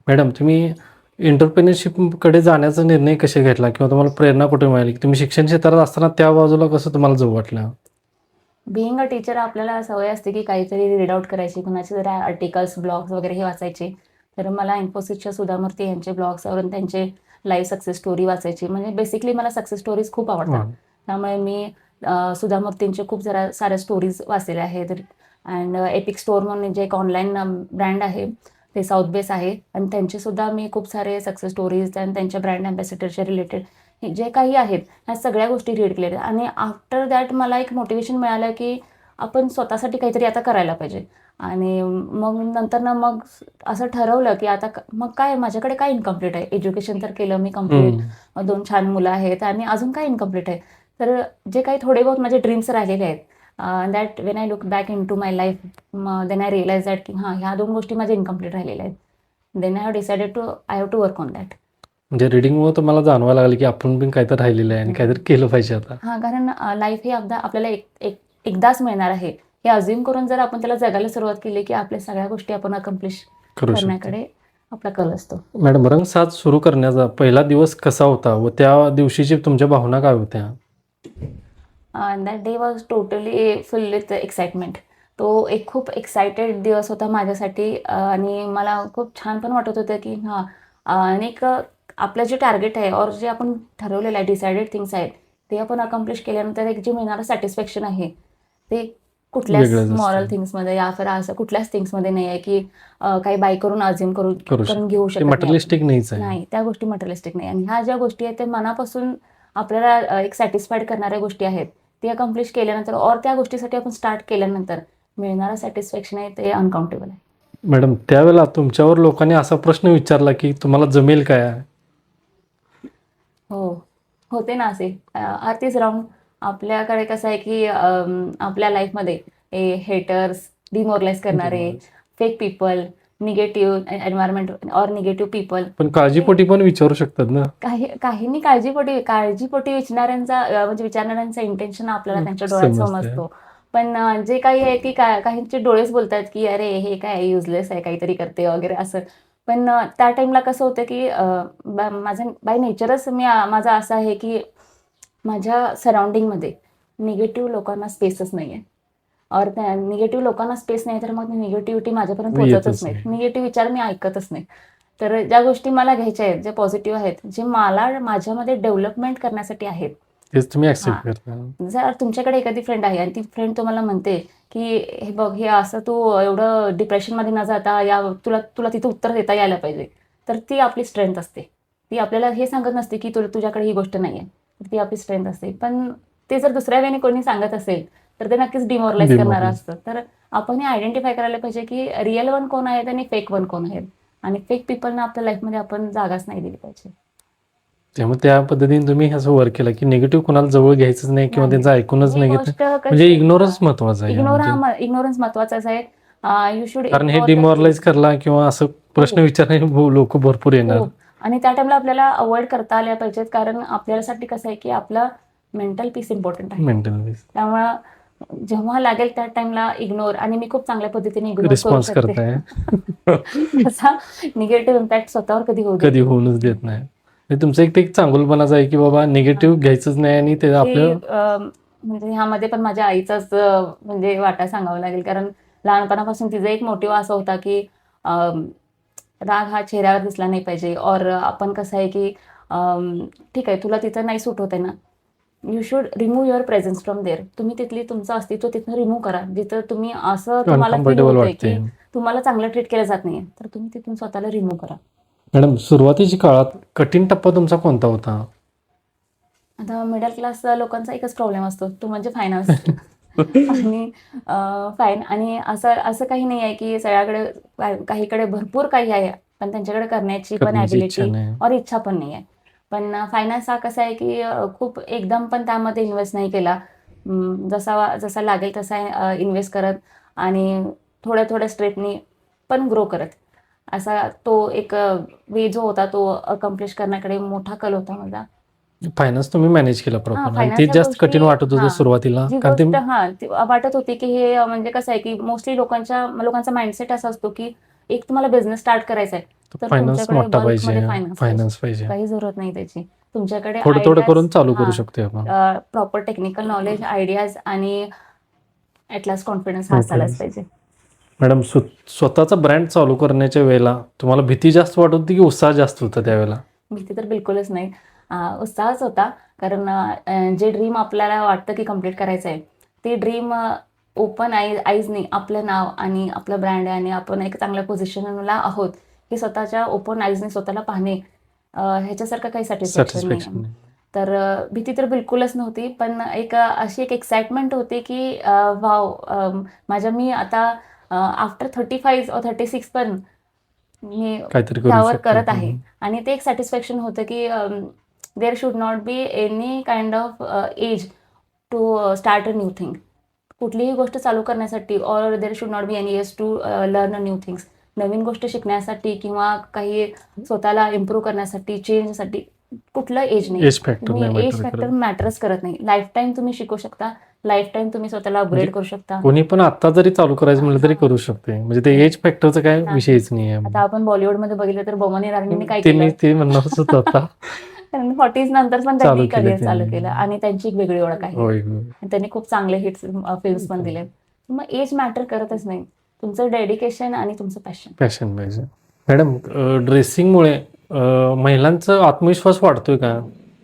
Speaker 1: मॅडम, तुम्ही एंटरप्रेन्योरशिपकडे जाण्याचा निर्णय कसे घेतला किंवा तुम्हाला प्रेरणा कुठे मिळाली? तुम्ही शिक्षण क्षेत्रात असताना त्या बाजूला कसं तुम्हाला जाऊ वाटलं?
Speaker 2: बिईंग अ टीचर आपल्याला सवय असते की काहीतरी रीड आउट करायची, कुणाचे जरी आर्टिकल्स, ब्लॉग्स वगैरे हे वाचायचे. तर मला इन्फोसिसच्या सुधा मूर्ती यांचे ब्लॉग्सवरून त्यांचे लाईव्ह सक्सेस स्टोरी वाचायची. म्हणजे बेसिकली मला सक्सेस स्टोरीज खूप आवडतात. त्यामुळे मी सुधा मूर्तींचे खूप साऱ्या स्टोरीज वाचलेल्या आहेत. अँड एपिक स्टोअर म्हणून जे एक ऑनलाईन ब्रँड आहे ते साऊथ बेस आहे आणि त्यांचे सुद्धा मी खूप सारे सक्सेस स्टोरीज आणि त्यांच्या ब्रँड अँबॅसेडरच्या रिलेटेड जे काही आहेत ह्या सगळ्या गोष्टी रीड केलेल्या. आणि आफ्टर दॅट मला एक मोटिवेशन मिळालं की आपण स्वतःसाठी काहीतरी आता करायला पाहिजे. आणि मग नंतर मग असं ठरवलं की आता मग काय माझ्याकडे काय इनकम्प्लीट आहे. एज्युकेशन तर केलं मी कम्प्लीट, 2 छान मुलं आहेत आणि अजून काय इनकम्प्लीट आहे. तर जे काही थोडे बहुत माझे ड्रीम्स राहिलेले आहेत that when I look back into my life then I realise that की ह्या 2 गोष्टी माझ्या इनकम्प्लीट राहिलेल्या आहेत. Then I have decided I have to work on that.
Speaker 1: म्हणजे रिडिंगमुळे तुम्हाला जाणवायला लागलं की आपण पण काहीतरी राहिलेलं आहे आणि काहीतरी केलं पाहिजे आता.
Speaker 2: कारण लाईफ ही आपल्याला एकदाच मिळणार आहे हे अज्युम करून जर आपण त्याला जगायला सुरुवात केली की आपल्या सगळ्या गोष्टी आपण अकम्प्लिश करण्याकडे आपला कल असतो.
Speaker 1: मॅडम, रंगसाज सुरू करण्याचा पहिला दिवस कसा होता व त्या दिवशीची तुमच्या भावना काय होत्या?
Speaker 2: That day was totally full with excitement. तो एक खूप एक्सायटेड दिवस होता माझ्यासाठी आणि मला खूप छान पण वाटत होतं की आणि आपलं जे टार्गेट आहे और जे आपण ठरवलेलं आहे डिसाइडेड थिंग्स आहेत ते आपण अकम्प्लिश केल्यानंतर एक जे मिळणारं सॅटिस्फॅक्शन आहे ते कुठल्याच
Speaker 1: वेगळंच असतं.
Speaker 2: मॉरल थिंग्समध्ये या फिर असं कुठल्याच थिंग्समध्ये नाही आहे की काही बाय करून अझ्युम
Speaker 1: करू
Speaker 2: करून घेऊ
Speaker 1: ते
Speaker 2: शकत नाही आपण.
Speaker 1: मटेरियलिस्टिक नाहीच आहे.
Speaker 2: नाही, त्या गोष्टी मटेरियलिस्टिक नाही. आणि ह्या ज्या गोष्टी आहेत ते मनापासून आपल्याला एक सॅटिस्फाईड करणाऱ्या गोष्टी आहेत ते अकम्प्लिश केल्यानंतर और त्या गोष्टीसाठी आपण स्टार्ट केल्यानंतर मिळणारं सॅटिस्फॅक्शन आहे ते अनकाउंटेबल आहे.
Speaker 1: मॅडम त्यावेळेला तुमच्यावर लोकांनी असा प्रश्न विचारला की तुम्हाला जमेल काय?
Speaker 2: हो, होते ना असे. आरतीच राऊंड आपल्याकडे कसं आहे की आपल्या लाईफमध्ये हेटर्स, डिमोरलाइज करणारे, फेक पीपल, निगेटिव्ह एन्व्हायरमेंट और निगेटिव्ह पीपल.
Speaker 1: पण काळजीपोटी पण विचारू शकतात ना.
Speaker 2: काहींनी काळजीपोटी विचारणाऱ्यांचा इंटेन्शन आपल्याला त्यांच्या डोळ्यात
Speaker 1: समजतंय.
Speaker 2: समजतो. पण जे काही आहे की काहींचे डोळेच बोलतात की अरे हे काय युजलेस आहे, काहीतरी करते वगैरे असं. पण त्या टाइमला कसं होतं की माझं बाय नेचरच माझं असं आहे की माझ्या सराउंडिंगमध्ये निगेटिव्ह लोकांना स्पेसच नाही आहे. और त्या निगेटिव्ह लोकांना स्पेस नाही तर मग निगेटिव्हिटी माझ्यापर्यंत
Speaker 1: येतच
Speaker 2: पोहोचतच नाही.
Speaker 1: नाही.
Speaker 2: निगेटिव्ह विचार मी ऐकतच नाही. तर ज्या गोष्टी मला घ्यायच्या आहेत, ज्या पॉझिटिव्ह आहेत, जे मला माझ्यामध्ये डेव्हलपमेंट करण्यासाठी आहेत.
Speaker 1: तेच तुम्ही ऍक्सेप्ट करता.
Speaker 2: जर तुमच्याकडे एखादी फ्रेंड आहे आणि ती फ्रेंड तुम्हाला म्हणते की हे बघ हे असं तू एवढं डिप्रेशनमध्ये न जाता या तुला तिथं उत्तर देता यायला पाहिजे, तर ती आपली स्ट्रेंथ असते. ती आपल्याला हे सांगत नसते की तुझ्याकडे ही गोष्ट नाही आहे, तर ती आपली स्ट्रेंथ असते. पण ते जर दुसऱ्या वेळी कोणी सांगत असेल तर ते नक्कीच डिमोरलाइज करणारं असतं. तर आपण हे आयडेंटिफाय करायला पाहिजे की रिअल वन कोण आहेत आणि फेक वन कोण आहेत. आणि फेक पीपलना आपल्या लाईफमध्ये आपण जागाच नाही दिली पाहिजे.
Speaker 1: त्यामुळे त्या पद्धतीने तुम्ही असं वर्क केलं की निगेटिव्ह कोणाला जवळ घ्यायचंच नाही किंवा त्यांचं ऐकूनच नाही घेतलं. म्हणजे इग्नोरन्स महत्वाचा आहे यामध्ये.
Speaker 2: इग्नोरन्स महत्वाचाच आहे. यू शुड
Speaker 1: कारण हे डिमोरलाइज करला किंवा असं प्रश्न विचारणारे लोक भरपूर येणार.
Speaker 2: आणि त्या टाइमला आपल्याला अवॉइड करता आल्या पाहिजेत. कारण आपल्यासाठी कसं आहे की आपलं मेंटल पीस इम्पॉर्टंट आहे.
Speaker 1: Mental peace.
Speaker 2: त्यामुळं जेव्हा लागेल त्या टाइमला इग्नोर. आणि मी खूप चांगल्या पद्धतीने इग्नोर करू
Speaker 1: रिस्पॉन्स
Speaker 2: शकते.
Speaker 1: करताय.
Speaker 2: तसा निगेटिव्ह इम्पॅक्ट स्वतःवर कधी
Speaker 1: होऊनच देत नाही. तुमचं एक ते चांगुलपणाच आहे की बाबा निगेटिव्ह घ्यायचंच नाही आणि ते आपलं
Speaker 2: म्हणजे ह्यामध्ये पण माझ्या आईचाच म्हणजे वाटा सांगावा लागेल. कारण लहानपणापासून तिचा एक मोटिव्ह असा होता की राग हा चेहऱ्यावर दिसला नाही पाहिजे. और आपण कसं आहे की ठीक आहे तुला तिथं नाही सूट होते ना, you should remove your presence from there. तुम्ही तुमचं अस्तित्व तिथं रिमूव्ह करा. जिथं तुम्ही असं तुम्हाला फील होतंय की तुम्हाला चांगलं ट्रीट केलं जात नाहीये, तर तुम्ही तिथून स्वतःला रिमूव्ह करा.
Speaker 1: मॅडम सुरुवातीच्या काळात कठीण टप्पा तुमचा कोणता होता?
Speaker 2: आता मिडल क्लास लोकांचा एकच प्रॉब्लेम असतो, तो म्हणजे फायनान्स. आणि असं काही नाही आहे की सगळ्याकडे काहीकडे भरपूर काही आहे पण त्यांच्याकडे करण्याची पण ॲबिलिटी और इच्छा पण नाही आहे. पण फायनान्स हा कसा आहे की खूप एकदम पण त्यामध्ये इन्व्हेस्ट नाही केला. जसा लागेल तसा इन्व्हेस्ट करत आणि थोड्या स्टेपनी पण ग्रो करत, असा तो एक वे जो होता तो अकम्प्लिश करण्याकडे मोठा कल होता माझा.
Speaker 1: फायनान्स तुम्ही मॅनेज केला प्रॉपर आणि ते जास्त कठीण वाटत होतं सुरुवातीला.
Speaker 2: वाटत होती की हे म्हणजे कसं आहे की मोस्टली लोकांचा माइंडसेट असा असतो की एक तुम्हाला बिझनेस स्टार्ट करायचा आहे तर तुमच्याकडे फायनान्स पाहिजे, काही जरूरत नाही त्याची. तुमच्याकडे
Speaker 1: थोडं करून चालू करू शकतो आपण.
Speaker 2: प्रॉपर टेक्निकल नॉलेज, आयडियाज आणि ॲटलास्ट कॉन्फिडन्स हा असायलाच पाहिजे.
Speaker 1: मॅडम स्वतःचा ब्रँड चालू करण्याच्या वेळेला तुम्हाला भीती जास्त वाटत होती की उत्साह जास्त होता त्यावेळेला?
Speaker 2: भीती तर बिलकुलच नाही, उत्साहच होता. कारण जे ड्रीम आपल्याला वाटतं की कम्प्लीट करायचं आहे ते ड्रीम ओपन आईजनी आपलं नाव आणि आपलं ब्रँड आणि आपण एक चांगल्या पोझिशनला आहोत हे स्वतःच्या ओपन आईजने स्वतःला पाहणे ह्याच्यासारखं काही सॅटिस्फॅक्शन नाही. तर भीती तर बिलकुलच नव्हती, पण अशी एक एक्साइटमेंट होती की मी आता आफ्टर 35 or 36 पण मी त्यावर करत आहे. आणि ते एक सॅटिस्फॅक्शन होतं की there should not be any kind of age to start a new thing. कुठलीही गोष्ट चालू करण्यासाठी और there should not be any age to learn a new things. नवीन गोष्ट शिकण्यासाठी किंवा काही स्वतःला इम्प्रूव्ह करण्यासाठी, चेंजसाठी कुठलं एज नाही. एज फॅक्टर मॅटरच करत नाही. लाईफ टाईम तुम्ही शिकू शकता, लाईफ टाईम तुम्ही स्वतःला अपग्रेड करू शकता.
Speaker 1: कोणी पण आता जरी चालू करायचं म्हटलं तरी करू शकते. म्हणजे ते एज फॅक्टरचा काय विषयच नाही आहे.
Speaker 2: आता आपण बॉलिवूडमध्ये बघितलं तर बोमन इराणीने काय केलं,
Speaker 1: ते म्हणणारच होतं आता.
Speaker 2: 40s नंतर पण त्यांनी करिअर चालू केलं आणि त्यांची एक वेगळी ओळख आहे. त्यांनी खूप चांगले हिट्स फिल्म्स पण दिले. मग एज मॅटर करतच नाही, तुमचं डेडिकेशन आणि तुमचं पॅशन
Speaker 1: पाहिजे. मॅडम ड्रेसिंगमुळे महिलांचा आत्मविश्वास वाढतोय का?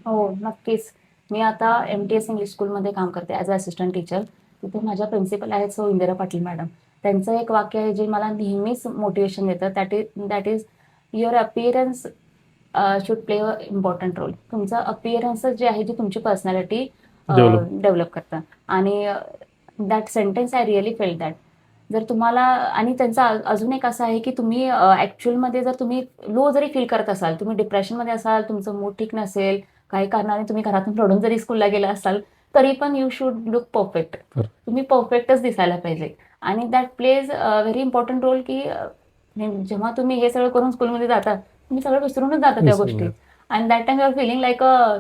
Speaker 2: हो, नक्कीच. मी आता MTS इंग्लिश स्कूलमध्ये काम करते ॲज अ असिस्टंट टीचर. तिथे माझ्या प्रिन्सिपल आहेत सो इंदिरा पाटील मॅडम. त्यांचं एक वाक्य आहे जे मला नेहमीच मोटिव्हेशन देतं. That is your appearance should play a important role. तुमचं अपीअरन्सच जे आहे, जी तुमची पर्सनॅलिटी
Speaker 1: Develop.
Speaker 2: डेव्हलप करतं. आणि that sentence I really felt that. जर तुम्हाला आणि त्यांचा अजून एक असं आहे, की तुम्ही ॲक्चुअलमध्ये जर तुम्ही लो जरी फील करत असाल, तुम्ही डिप्रेशनमध्ये असाल, तुमचं मूड ठीक नसेल, काही कारणाने तुम्ही घरातून रडून जरी स्कूलला गेला असाल, तरी पण यू शुड लुक परफेक्ट.
Speaker 1: बरं.
Speaker 2: तुम्ही परफेक्टच दिसायला पाहिजे. आणि that plays very important role, की जेव्हा तुम्ही हे सगळं करून स्कूलमध्ये जाता, तुम्ही सगळं विसरूनच जाता त्या
Speaker 1: विसरून
Speaker 2: गोष्टी. आणि that time you are feeling like a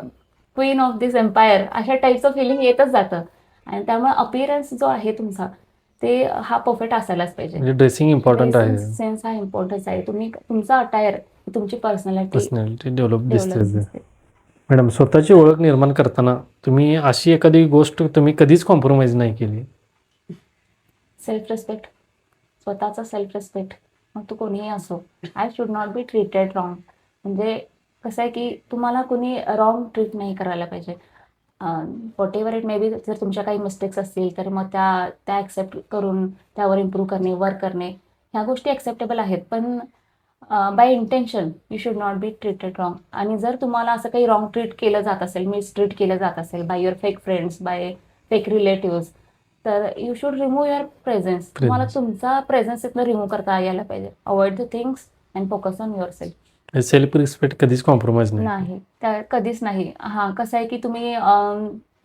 Speaker 2: queen of this empire, अशा टाईपचं फीलिंग येतच जातं. आणि त्यामुळे अपीअरन्स जो आहे तुमचा, ते हा परफेक्ट असायलाच पाहिजे.
Speaker 1: म्हणजे ड्रेसिंग इम्पॉर्टंट आहे.
Speaker 2: सेन्स हा इम्पॉर्टन्स आहे. तुमचा अटायर, तुमची पर्सनॅलिटी
Speaker 1: पर्सनॅलिटी डेव्हलप
Speaker 2: डेव्हलप
Speaker 1: दिसते.
Speaker 2: दिसते.
Speaker 1: मॅडम, स्वतःची ओळख निर्माण करताना तुम्ही अशी एखादी गोष्ट तुम्ही कधीच कॉम्प्रोमाइज नाही केली?
Speaker 2: सेल्फ रिस्पेक्ट, स्वतःचा सेल्फ रिस्पेक्ट. मग तू कोणीही असो, I should not be treated wrong. म्हणजे कसं आहे, की तुम्हाला कोणी रॉंग ट्रीट नाही करायला पाहिजे. व्हॉट एव्हर इट मे बी. जर तुमच्या काही मिस्टेक्स असतील तर मग त्या ॲक्सेप्ट करून त्यावर इम्प्रूव्ह करणे, वर्क करणे, ह्या गोष्टी ॲक्सेप्टेबल आहेत. पण by intention you should not be treated wrong. आणि जर तुम्हाला असं काही रॉंग ट्रीट केलं जात असेल, मिसट्रीट केलं जात असेल by your fake friends, by fake relatives, तर you should remove your presence. तुम्हाला तुमचा प्रेझेन्स इथनं रिमूव्ह करता यायला पाहिजे. Avoid the things and focus on your self.
Speaker 1: Self respect कधीच कॉम्प्रोमाइज नाही.
Speaker 2: नाही, त्या कधीच नाही. हां, कसं आहे, की तुम्ही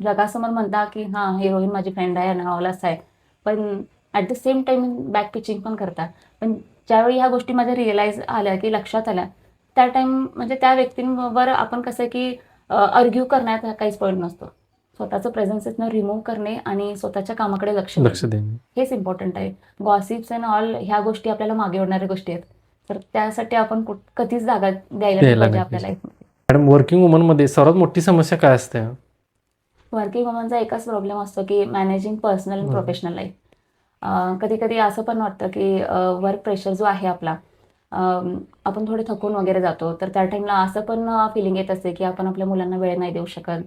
Speaker 2: जगासमोर म्हणता, की हां, हिरोईन माझी फ्रेंड आहे, नावालाच आहे. पण at the same time back pitching पण करता. पण ज्यावेळी ह्या गोष्टी माझ्या रिअलाईज आल्या, की लक्षात आल्या, त्या टाईम म्हणजे त्या व्यक्तींवर आपण कसं आहे, की आर्ग्यू करण्यात काहीच पॉईंट नसतो. स्वतःचं प्रेझेन्स इथनं रिमूव्ह करणे आणि स्वतःच्या कामाकडे लक्ष
Speaker 1: देणे.
Speaker 2: हेच इम्पॉर्टंट आहे. गॉसिप्स अँड ऑल ह्या गोष्टी आपल्याला मागे ओढणाऱ्या गोष्टी आहेत. तर त्यासाठी आपण कधीच जागा द्यायला नाही पाहिजे आपल्या लाईफमध्ये.
Speaker 1: मॅडम, वर्किंग वुमनमध्ये सर्वात मोठी समस्या काय असते?
Speaker 2: वर्किंग वुमनचा एकच प्रॉब्लेम असतो, की managing personal and professional life. कधी कधी असं पण वाटतं, की वर्क प्रेशर जो आहे आपला, आपण थोडे थकून वगैरे जातो. तर त्या टाईमला असं पण फिलिंग येत असते, की आपण आपल्या मुलांना वेळ नाही देऊ शकत.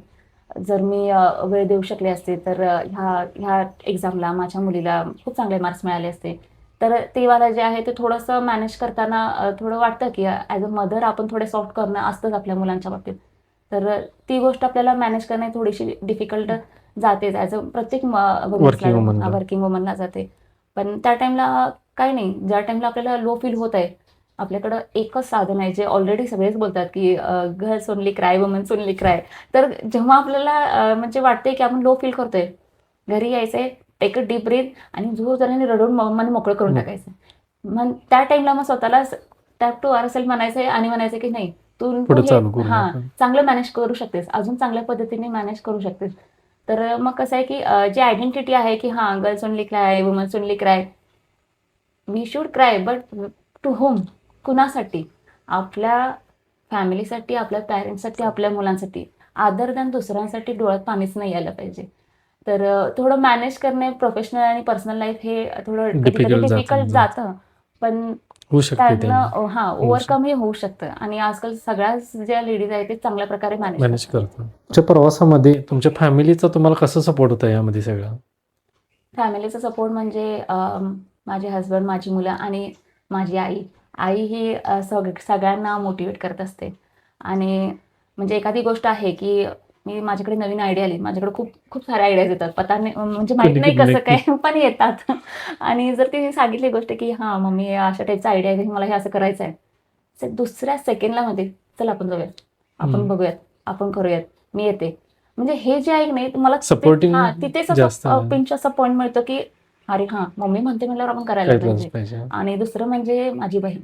Speaker 2: जर मी वेळ देऊ शकले असते तर ह्या एक्झामला माझ्या मुलीला खूप चांगले मार्क्स मिळाले असते. तर ते वाला जे आहे ते थोडंसं मॅनेज करताना थोडं वाटतं, की ॲज अ मदर आपण थोडे सॉफ्ट करणं असतंच आपल्या मुलांच्या बाबतीत. तर ती गोष्ट आपल्याला मॅनेज करणे थोडीशी डिफिकल्ट जातेच ॲज अ प्रत्येक वर्किंग वुमनला जाते. पण त्या टाईमला काही नाही. ज्या टाईमला आपल्याला लो फील होत आहे, आपल्याकडं एकच साधन आहे, जे ऑलरेडी सगळेच बोलतात, की girls only cry, women's only cry. तर जेव्हा आपल्याला म्हणजे वाटते, की आपण लो फील करतोय, घरी यायचंय, टेक अ डीप ब्रीथ आणि जोरजोराने रडून मन मोकळं करून टाकायचं. मग त्या टाईमला मग स्वतःला टॅप टू आवर म्हणायचंय आणि म्हणायचं, की नाही, तू चांगलं मॅनेज करू शकतेस, अजून चांगल्या पद्धतीने मॅनेज करू शकतेस. तर मग कसं आहे, की जी आयडेंटिटी आहे, की हां, girls only cry, women's only cry, we should cry, but to whom? कुणासाठी? आपल्या फॅमिलीसाठी, आपल्या पॅरेंट्ससाठी, आपल्या मुलांसाठी. अदर दॅन दुसऱ्यांसाठी डोळ्यात पाणीच नाही यायला पाहिजे. तर थोडं मॅनेज करणे प्रोफेशनल आणि पर्सनल लाईफ हे थोडं कधी-कधी डिफिकल्ट जातं. पण
Speaker 1: होऊ शकते
Speaker 2: त्यातनं ओव्हरकमही होऊ शकतं. आणि आजकाल सगळ्याच ज्या लेडीज आहेत ते चांगल्या प्रकारे मॅनेज
Speaker 1: करतात. तुमच्या प्रवासामध्ये तुमच्या फॅमिलीचा तुम्हाला कसं सपोर्ट होता यामध्ये सगळं?
Speaker 2: फॅमिलीचा सपोर्ट म्हणजे माझे हसबंड, माझी मुलं आणि माझी आई. आई ही सगळ्यांना मोटिवेट करत असते. आणि म्हणजे एखादी गोष्ट आहे, की माझ्याकडे नवीन आयडिया आली. माझ्याकडे खूप खूप साऱ्या आयडियाज येतात. पता नाही म्हणजे माहीत नाही कसं काय पण येतात. आणि जर ती सांगितली गोष्ट, की हां, मम्मी अशा टाईपचा आयडिया आहे, मला हे असं करायचं आहे. दुसऱ्या सेकंडला मध्ये चल आपण जाऊयात, आपण बघूयात, आपण करूयात, मी येते. म्हणजे हे जे आहे नाही मला तिथेच असं पिंच असा पॉईंट मिळतो, की अरे हां, मम्मी म्हणते म्हटल्यावर आपण करायला पाहिजे. आणि दुसरं म्हणजे माझी बहीण.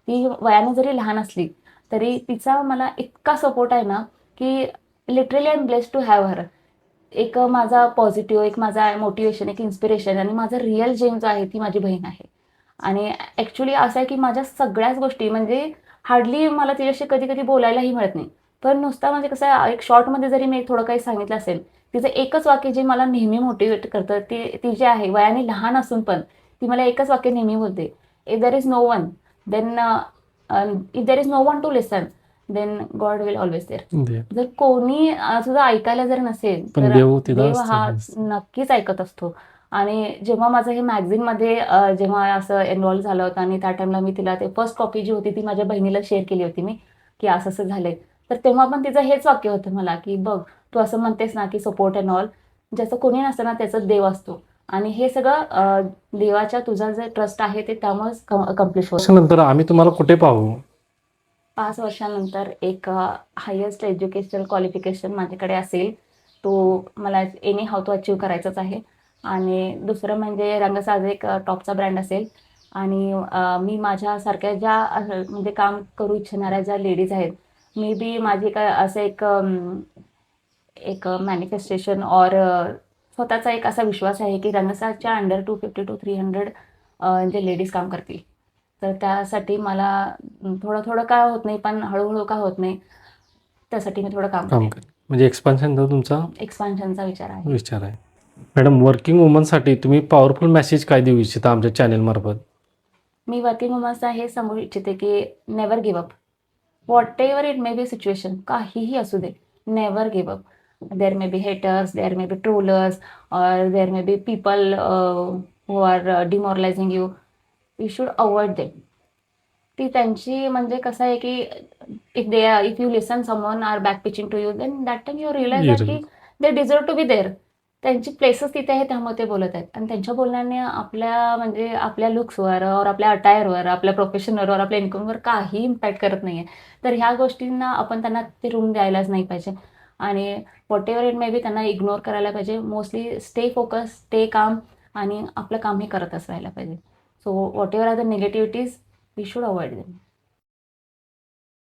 Speaker 2: ती वयाने जरी लहान असली तरी तिचा मला इतका सपोर्ट आहे ना, की literally I am blessed to have her. एक माझा पॉझिटिव्ह, एक माझा मोटिवेशन, एक इन्स्पिरेशन आणि माझा रिअल जेम जो आहे ती माझी बहीण आहे. आणि ॲक्च्युली असं आहे, की माझ्या सगळ्याच गोष्टी म्हणजे हार्डली मला तिच्याशी कधी कधी बोलायलाही मिळत नाही. पण नुसता म्हणजे कसं आहे, एक शॉर्टमध्ये जरी मी थोडं काही सांगितलं असेल, तिचं एकच वाक्य जे मला नेहमी मोटिवेट करतं, ती जी आहे वयाने लहान असून पण ती मला एकच वाक्य नेहमी बोलते, if there is no one then if there is no one to listen then God will always there. जर कोणी तुझं ऐकायला जर नसेल
Speaker 1: पण
Speaker 2: तर
Speaker 1: देव तिथं
Speaker 2: देव हा
Speaker 1: असतो.
Speaker 2: नक्कीच ऐकत असतो. आणि जेव्हा माझं हे मॅगझिनमध्ये जेव्हा असं इन्व्हॉल्व झालं होतं आणि त्या टाइमला मी तिला ते फर्स्ट कॉपी जी होती ती माझ्या बहिणीला शेअर केली होती मी, की असं असं झालंय. तर तेव्हा पण तिचं हेच वाक्य होतं मला, की बघ तू असं म्हणतेस ना की सपोर्ट अँड ऑल, ज्याचं कोणी नसतं ना त्याचं देव असतो. आणि हे सगळं देवाच्या तुझा जे ट्रस्ट आहे ते त्यामुळेच कम्प्लीट होतं.
Speaker 1: त्याच्यानंतर आम्ही तुम्हाला कुठे पाहू?
Speaker 2: 5 वर्षानंतर एक हायेस्ट एज्युकेशनल क्वालिफिकेशन माझ्याकडे असेल. तो मला एनी हाऊ तो अचीव्ह करायचाच आहे. आणि दुसरं म्हणजे रंगसाज एक टॉपचा ब्रँड असेल. आणि मी माझ्यासारख्या ज्या म्हणजे काम करू इच्छिणाऱ्या ज्या लेडीज आहेत, मे बी माझी काय असं एक मॅनिफेस्टेशन और स्वतःचा एक असा विश्वास आहे की रंगसाजच्या अंडर 250 to 300 जे लेडीज काम करतील. तर त्यासाठी मला थोडं का होत नाही, पण हळूहळू का होत नाही, त्यासाठी मी थोडं काम
Speaker 1: काम
Speaker 2: करेन.
Speaker 1: करेल म्हणजे एक्सपान्शनचा तुमचा
Speaker 2: एक्सपान्शनचा विचार आहे.
Speaker 1: विचार आहे. मॅडम, वर्किंग वुमनसाठी तुम्ही पॉवरफुल मेसेज काय देऊ इच्छिता आमच्या चॅनल मार्फत?
Speaker 2: मी वर्किंग वुमन्सला हे सांगू इच्छिते की never give up. Whatever it may be situation, काहीही असू दे, never give up. There may be haters, there may be trollers, और there may be people who are demoralizing you. You should avoid them. ती त्यांची म्हणजे कसं आहे की if you listen someone are back pitching to you, then that time you realize that की they deserve to be there. त्यांची places तिथे आहे त्यामुळे ते बोलत आहेत. आणि त्यांच्या बोलण्याने आपल्या म्हणजे आपल्या लुक्सवर और आपल्या अटायरवर, आपल्या प्रोफेशनवर, आपल्या इन्कमवर काही इम्पॅक्ट करत नाहीये. तर ह्या गोष्टींना आपण त्यांना ते रूम द्यायलाच नाही पाहिजे. आणि वॉट एव्हर इट मे बी त्यांना इग्नोर करायला पाहिजे. Mostly stay focus, stay calm, आणि आपलं काम हे करतच राहायला पाहिजे. So whatever are the negativities, we should avoid them.